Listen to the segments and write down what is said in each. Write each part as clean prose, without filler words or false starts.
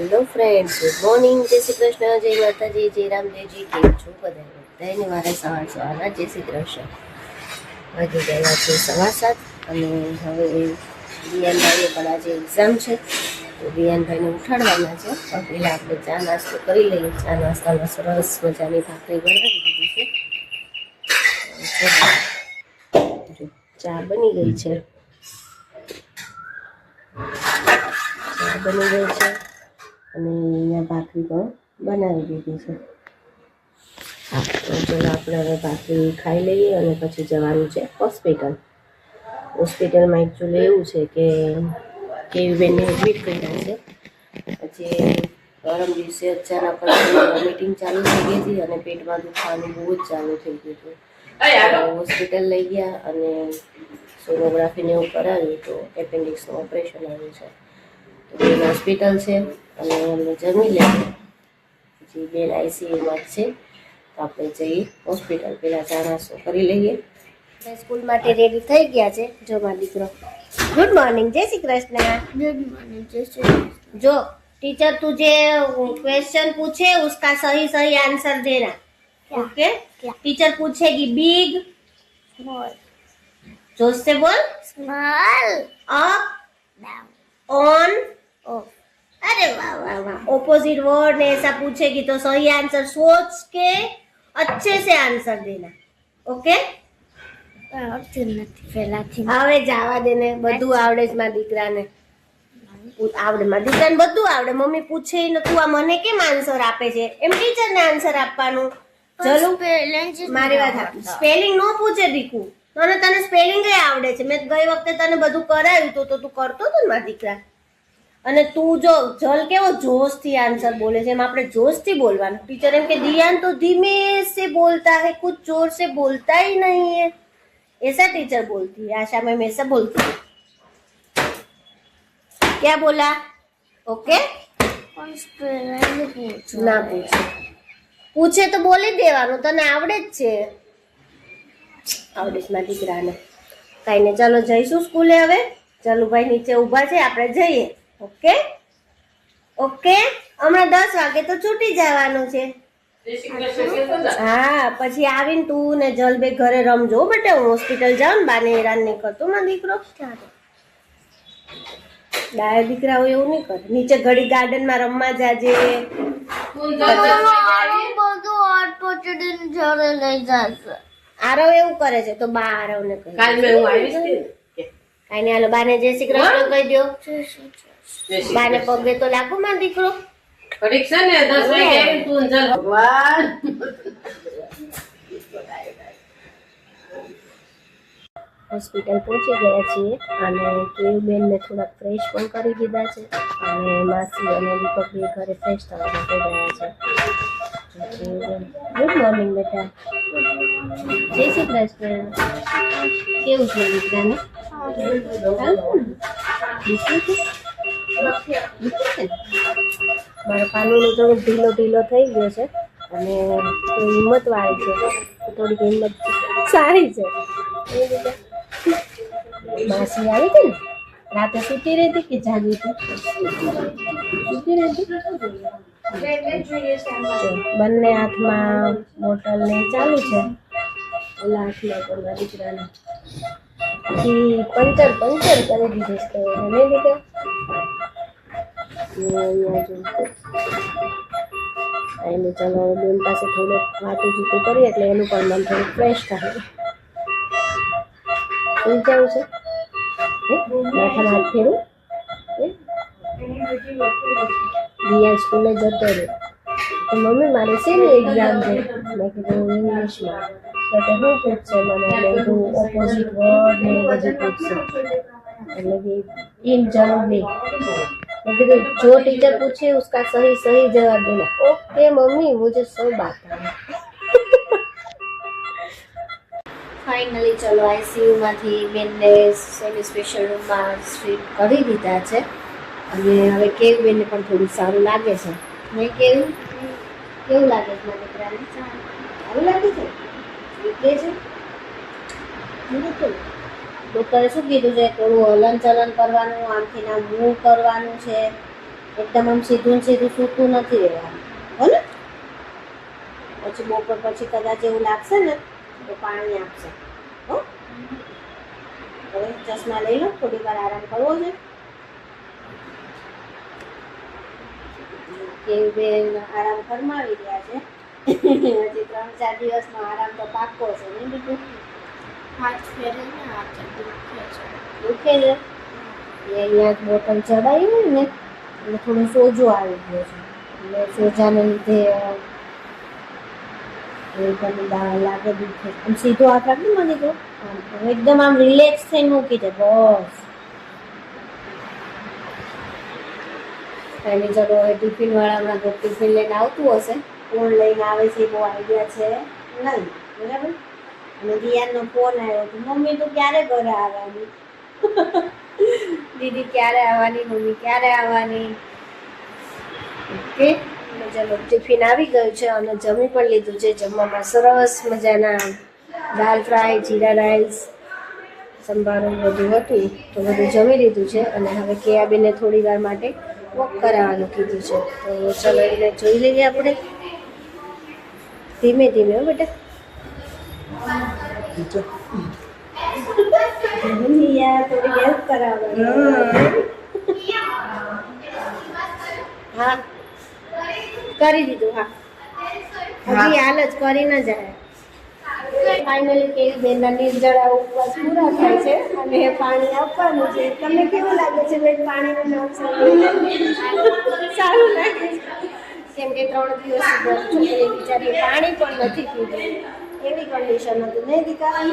Hello friends, good morning, જય શ્રી કૃષ્ણ, જય માતાજી, જય રામદેવજી. કેમ છો બધાને મારે સવારના જય શ્રી કૃષ્ણ. વાગી ગયા છે 7:15 અને હવે દિયાનભાઈને પણ આજે એક્ઝામ છે, તો દિયાનભાઈને ઉઠાડવાના છે. પણ પહેલાં આપણે ચા નાસ્તો કરી લઈએ. ચા નાસ્તામાં સરસ મજાની ભાખરી બનાવી દીધી છે. ચા બની ગઈ છે, બની ગઈ છે અને અહીંયા ભાખરી પણ બનાવી દીધી છે. હા, તો ચલો આપણે હવે ભાખરી ખાઈ લઈએ અને પછી જવાનું છે હોસ્પિટલમાં. એકચ્યુઅલી એવું છે કે કેવીબેનને એડમિટ કર્યા છે. પછી ગરમ દિવસે અચાનક વોમિટિંગ ચાલુ થઈ ગઈ હતી અને પેટમાં દુખવાનું બહુ જ ચાલુ થઈ ગયું હતું. હોસ્પિટલ લઈ ગયા અને સોનોગ્રાફીને એવું કરાવ્યું તો એપેન્ડિક્સનું ઓપરેશન આવ્યું છે. બેન હોસ્પિટલ છે અને અમને જમી લે. પછી બેન આઈસીયુમાં જ છે, તો આપણે જઈએ હોસ્પિટલ. પહેલાં ચા નાસ્તો કરી લઈએ. સ્કૂલ માટે રેડી થઈ ગયા છે. જો મારો દીકરો, ગુડ મોર્નિંગ, જય શ્રી કૃષ્ણ. गुड मॉर्निंग जैसे जो टीचर तुझे क्वेश्चन पूछे उसका सही सही आंसर देना. ओके? टीचर पूछेगी बिग, स्मॉल जोर से बोल. Small up, down on. Of अरे वाह वाह वाह. ऑपोजिट वर्ड ने ऐसा पूछेगी तो सही आंसर सोच के अच्छे से आंसर देना. ओके? આવડતું નથી પહેલાથી હવે જવા દે ને, બધું આવડે જ મારા દીકરાને. આવડે મારા દીકરાને બધું આવડે. મમ્મી પૂછે ને તું આ મને કેમ આન્સર આપે છે, એમ ટીચરને આન્સર આપવાનું. ચલો મારી વાત સાંભળ. સ્પેલિંગ નો પૂછે દીકુ, તને સ્પેલિંગ આવડે છે. મેં ગઈ વખતે તને બધું કરાવ્યું તો તું કરતો હતો ને મારા દીકરા. અને તું જો જલ કેવો જોશથી આન્સર બોલે છે, એમ આપણે જોશથી બોલવાનું. ટીચર એમ કે દિયાન તો ધીમે से बोलता है, कुछ जोर से बोलता ही नहीं है. ऐसा टीचर बोलती है. आशा मैम ऐसा बोलती है. क्या बोला? ओके? પણ સ્પેલિંગ પૂછો ના પૂછે, પૂછે તો બોલી દેવાનું. તને આવડે જ છે, આવડે છે મારા દીકરાને. કાંઈ નહીં, ચાલો જઈશું સ્કૂલે હવે. ચલુભાઈ નીચે ઊભા છે, આપણે જઈએ. Okay okay. હમણાં 10 વાગે તો છૂટી જવાનું છે. હા, પછી આવીને તું ને જલબે ઘરે રમજો બેટા. હું હોસ્પિટલ જાઉં ને, બાને હેરાન નહીં કરતો મારો દીકરો. ડાયો દીકરા હોય એવું નહીં કરે. નીચે ઘડી ગાર્ડનમાં રમવા જાજે. બધું આટ પચડીને ઘરે લઈ જશે. આરવ એવું કરે છે તો બા આરવને કહી કાંઈ નહીં. હાલો બાને જય શ્રી કૃષ્ણ કહી દો. બાને પગે તો લાગુ મારો દીકરો. પરીક્ષા ને 10 વાગે આવી તું જલ ભગવાન. હોસ્પિટલ પહોંચી ગયા છીએ અને કેયુબેનને થોડાક ફ્રેશ પણ કરી દીધા છે અને માસી અને દીપક બે ઘરે ફ્રેશ થવા માટે ગયા છે. ગુડ મોર્નિંગ બેટા, જય શ્રી કૃષ્ણ. કેવું છે દીકરાને? મારા પાનુનું થોડુંક ઢીલો થઈ ગયો છે અને હિંમત વાળી છે, થોડીક હિંમત સારી છે. માસી આવી હતી ને, રાતે સૂતી રહેતી કે જાગી હતી? સૂતી રહેતી. બંને હાથમાં બોટલ ને ચાલુ છે. ઓલા હાથમાં કરવા દીકરાને પછી પંચર કરી દીધું છે નહીં દીકરા? એને ચાલો બેન પાસે થોડુંક વાતું જૂતું કરીએ એટલે એનું પણ મન થોડુંક ફ્રેશ થાય. સુઈ જવું છે? માથામાં હાથ ફેરવું. દિયા સ્કૂલે જતો રહ્યો તો મમ્મી મારે શેની એક્ઝામ છે? મેં કીધું ઇંગ્લિશમાં. તો તે શું પૂછશે મને? મેં કીધું ઓપોઝિટ વર્ડ ને બધું પૂછશે. એટલે કે इन जल्दी. मैं कहा जो टीचर पूछे उसका सही सही जवाब देना. ओके मम्मी, मुझे सब आता है. ફાઇનલી ચલો આઈસીયુમાંથી બેનને સેમી સ્પેશિયલ રૂમમાં શિફ્ટ કરી દીધા છે અને હવે કેવીબેનને પણ થોડું સારું લાગે છે. નહીં કેવું લાગે છે મારા દીકરાને? સારું લાગે છે? કે છે ડૉક્ટરે શું કીધું છે? થોડું હલન ચલન કરવાનું, આમથી ના મૂવ કરવાનું છે. એકદમ આમ સીધું ને સીધું સૂતું નથી રહેવાનું, હો ને? પછી બપોર પછી કદાચ એવું લાગશે ને તો પાણી આપશે, હો? હવે ચશ્મા લઈ લો, થોડી વાર આરામ કરવો છે. કેવીબેન આરામ ફરમાવી રહ્યા છે. હજી 3-4 દિવસનો આરામ તો પાક્કો છે, નહીં બીજું? હાથ ફેરે ને હાથ દુખે છે. દુખે છે એ અહીંયા બોટલ ચડાવી હોય ને એટલે થોડું સોજો આવી ગયો છે, એટલે સોજાને લીધે લાગે દુખે. આમ સીધો હાથ રાખી મને તો એકદમ આમ રિલેક્સ થઈને મૂકી દે બસ. એની ચલો હવે ટિફિન વાળા હમણાં તો ટિફિન લઈને આવતું હશે, કોણ લઈને આવે છે એ બહુ આઈડિયા છે નહીં, બરાબર? અને દિયાનનો ફોન આવ્યો હતો, મમ્મી તું ક્યારે ઘરે આવવાની? દીદી ક્યારે આવવાની, મમ્મી ક્યારે આવવાની? ઓકે, ચલો ટિફિન આવી ગયું છે અને જમી પણ લીધું છે. જમવામાં સરસ મજાના દાલ ફ્રાય, જીરા રાઈસ, સંભારો બધું હતું, તો બધું જમી લીધું છે. અને હવે કેયાબેને થોડી વાર માટે વોક કરાવવાનું કીધું છે, તો ચલો એને જોઈ લઈએ આપણે. ધીમે ધીમે હો બેટા. થોડી હેલ્પ કરાવવાની. હા કરી દીધું. હા હજી હાલ જ કરી ન જાય. ફાઇનલી કેવી બેનના નિર્જળા ઉપવાસ પૂરા થાય છે અને પાણી આપવાનું છે. તમને કેવું લાગે છે બેન પાણીનું નામ સાંભળીને? સારું લાગે છે, કેમ કે 3 દિવસ છોકરી બિચારી પાણી પણ નથી પીધું, એવી કન્ડિશન હતી, નહીં દીકરા?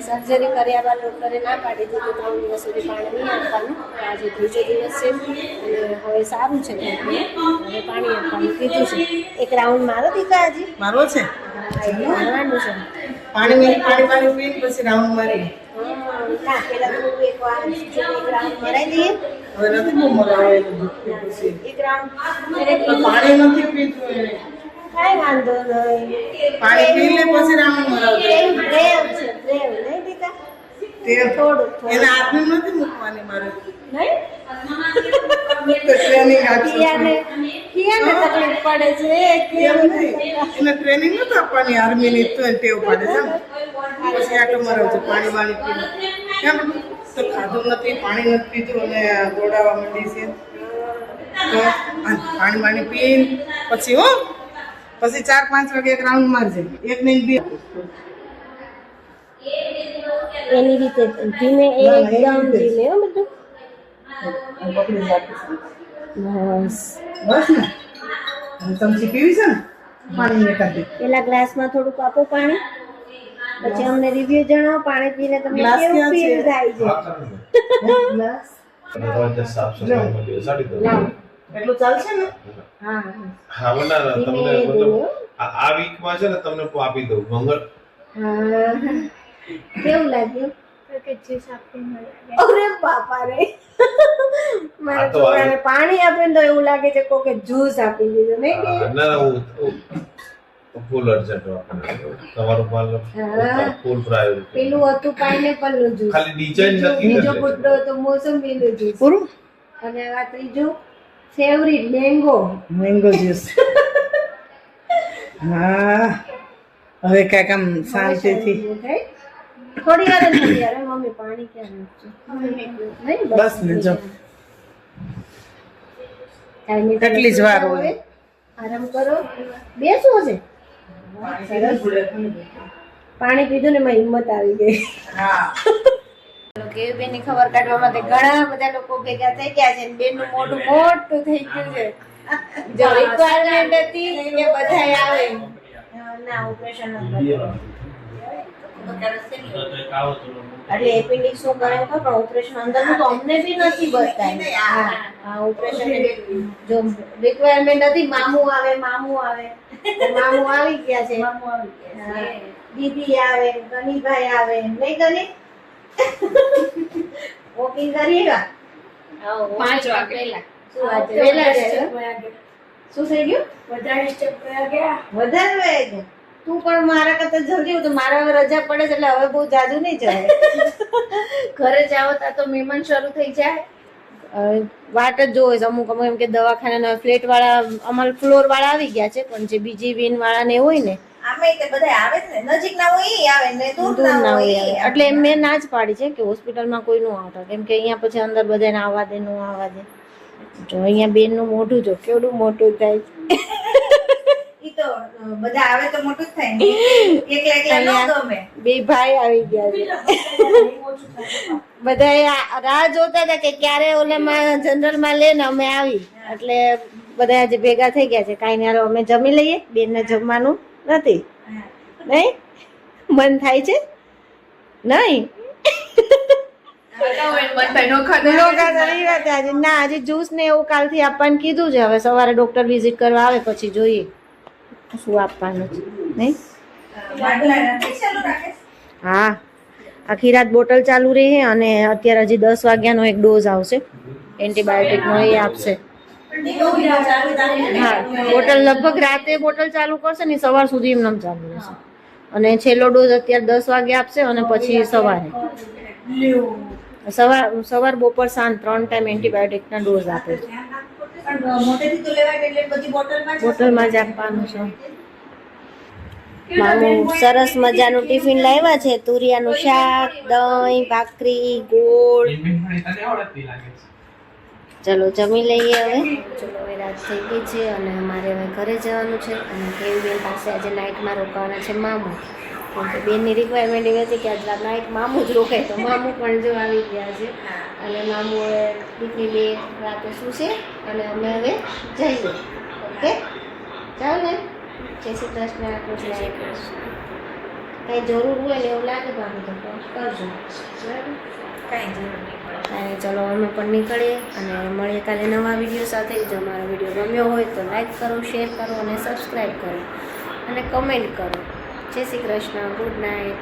સર્જરી કર્યા બાદ ડૉક્ટરે ના પાડી દીધું 3 દિવસ સુધી પાણી નહીં આપવાનું. આજે 3જો દિવસ છે અને હવે સારું છે, હવે પાણી આપવાનું કીધું છે. એક રાઉન્ડ મારો દીકરા હજી મારો છે, મારવાનું છે. પાણી પીને પછી રાઉન્ડ મારી. ના પેલા થોડું એક રાઉન્ડ મરાઈ દઈએ. હવે નથી બહુ મરાવે પછી. એક રાઉન્ડ તો પાણી નથી પીતું એને. કાંઈ વાંધો નહીં. પાણી પી લે પછી રાઉન્ડ મરાવતો. બ્રેવ છે, બ્રેવ નહીં દીકરા? તે થોડું એને આદમી નથી મૂકવાની મારે. નહીં તો ટ્રેનિંગ આપશે. કિયાને તકલીફ પડે છે. એમ નહીં, એને ટ્રેનિંગ નથી આપવાની આર્મીની, તો એને ટેવ પાડે છે. પછી આટો મરાવજો પાણી વાણી પીને. કેમ તો ખાધું નથી, પાણી નથી પીધું અને દોડાવા માંડી છે. તો પાણી વાણી પીને પછી પછી 4-5 વાગે એક રાઉન્ડ મારજે. એક નહીં 2. એની રીતે ધીમે એકદમ ધીમે હો બધું. પકડી રાખીશ. બસ બસ ને અને ચમચી પીવી છે ને પાણી ને કાઢી. પેલા ગ્લાસમાં થોડુંક આપો પાણી, પછી અમને રિવ્યુ જણાવો પાણી પીને તમને ગ્લાસ કેવું ક્યાં છે? ફીલ થાય છે. ગ્લાસ સાફ સફાઈમાં બેસાડી દો. એટલું ચાલશે ને? હા હા બનાવો તમને ધીમે મતલબ ધીમે. આ વીકમાં છે ને તમને આપી દઉં મંગળ. હા કેવું લાગ્યું? કે ચીઝ આપીને અરે બાપા રે, મારા આ તો છોકરાને પાણી આપીને તો એવું લાગે છે કોકે જ્યુસ આપી દીધું, નહીં કે? ના હું ફૂલ અર્જન્ટ તમારું માલ હા. ફૂલ પ્રાયોરિટી. પેલું હતું પાઇનેપલ નું જ્યુસ, ખાલી ડિઝાઇન નથી બીજો ને ગુડ્ડો હતો મોસંબી નું જ્યુસ, પૂરું અને આ ત્રીજું ફેવરિટ મેંગો. Mango juice. હા હવે કાંઈક આમ શાંતિથી. થોડી વાર જ નથી યાર, મમ્મી પાણી ક્યાં નાખજો? નહીં બસ ને જો કાંઈ નહીં, કેટલી જ વાર હોય. હવે આરામ કરો. બેસવું છે? પાણી પીધું ને એમાં હિંમત આવી ગઈ. હા કેવી બેન ની ખબર કાઢવા માટે ઘણા બધા લોકો ભેગા થઈ ગયા છે. બેન નું મોઢું મોટું થઈ ગયું છે. જો રિક્વાયરમેન્ટ હતી કે બધાય આવે. ના ઓપરેશન એટલે એપેન્ડિક્સ નું કરાયું હતું પણ ઓપરેશન અંદર તો અમને બી નથી બતાવ્યું. હા ઓપરેશન જો રિક્વાયરમેન્ટ હતી મામું આવે તો મામું આવી ગયા છે. હા, દીદી આવે, ગનીભાઈ આવે, નહીં ગની? વોકિંગ કરીએગા 5 વાગે પહેલા. શું વાત છે? વહેલા જાય? શું થઈ ગયું? વધારે સ્ટેપ ગયા. વધારે વહી ગયા? તું પણ મારા કરતા જલ્દી તો મારા હવે રજા પડે છે એટલે હવે બહુ જાજુ નહીં જાય. ઘરે જાઓ તા તો મહેમાન શરૂ થઈ જાય. વાટ જ જોવે છે અમુક અમુક, એમ કે દવાખાના ફ્લેટ વાળા અમારા ફ્લોર વાળા આવી ગયા છે, પણ જે બીજી વિન વાળા ને હોય ને આમે તે બધા આવે જ ને, નજીક ના હોય ઈ આવે ને દૂર દૂર ના ના હોય હોય ઈ આવે. એટલે એમ મેં ના જ પાડી છે કે હોસ્પિટલમાં કોઈ નું આવતા, કેમ કે અહીંયા પછી અંદર બધાને આવવા દે નું આવવા દે. જો અહીંયા બેન નું મોઢું જો કેવડું મોટું થાય છે. ઈ તો બધા આવે તો મોટું જ થાય ને, એકલા એકલા ન ગમે. બે ભાઈ આવી ગયા છે. બધા રાહ જોતા હતા કે ક્યારે ઓલામાં જનરલ માં લે ને અમે આવી, એટલે બધા આજે ભેગા થઈ ગયા છે. કાંઈ નહીં, હાલો અમે જમી લઈએ, બેન ને જમવાનું નથી નહીં, મન થાય છે નહીં. ના આજે જ્યુસ ને એવું કાલથી આપવાનું કીધું છે, હવે સવારે ડોક્ટર વિઝિટ કરવા આવે પછી જોઈએ શું આપવાનું છે નહીં. બાટલા નથી ચાલુ રાખે. હા, આખી રાત બોટલ ચાલુ રહી છે અને અત્યારે હજી 10 વાગ્યાનો એક ડોઝ આવશે એન્ટીબાયોટિકનો, એ આપશે. હા, બોટલ લગભગ રાતે બોટલ ચાલુ કરશે ને સવાર સુધી એમને ચાલુ રહેશે, અને છેલ્લો ડોઝ અત્યારે 10 વાગે આપશે અને પછી સવારે સવાર બપોર સાંજ 3 ટાઈમ એન્ટીબાયોટિકના ડોઝ આપે છે. પણ મોટેથી તો લેવાય એટલે બધી બોટલમાં જ આપવાનું છે. માનું સરસ મજાનું ટિફિન લાવ્યા છે, તુરિયાનું શાક, દહીં, ભાખરી, ગોળ. ચલો જમી લઈએ હવે. ચલો હવે રાત થઈ ગઈ છે અને અમારે હવે ઘરે જવાનું છે, અને કેવી બેન પાસે આજે નાઇટમાં રોકાવાના છે મામું, કેમ કે બેનની રિક્વાયરમેન્ટ એવી હતી કે આટલા નાઇટ મામું જ રોકાય, તો મામું પણ જો આવી ગયા છે. અને મામું હવે દીકરી બે રાતે શું છે અને અમે હવે જઈએ. ઓકે ચાલો ને, જય શ્રી કૃષ્ણ. કાંઈ જરૂર હોય ને એવું લાગે ભાભી તો ફોન કરજો, બરાબર? કાંઈ જરૂર નહીં પડે. અને ચલો અમે પણ નીકળીએ અને મળીએ કાલે નવા વિડીયો સાથે. જો અમારો વિડીયો ગમ્યો હોય તો લાઈક કરો, શેર કરો અને સબસ્ક્રાઈબ કરો અને કમેન્ટ કરો. જય શ્રી કૃષ્ણ. Good night.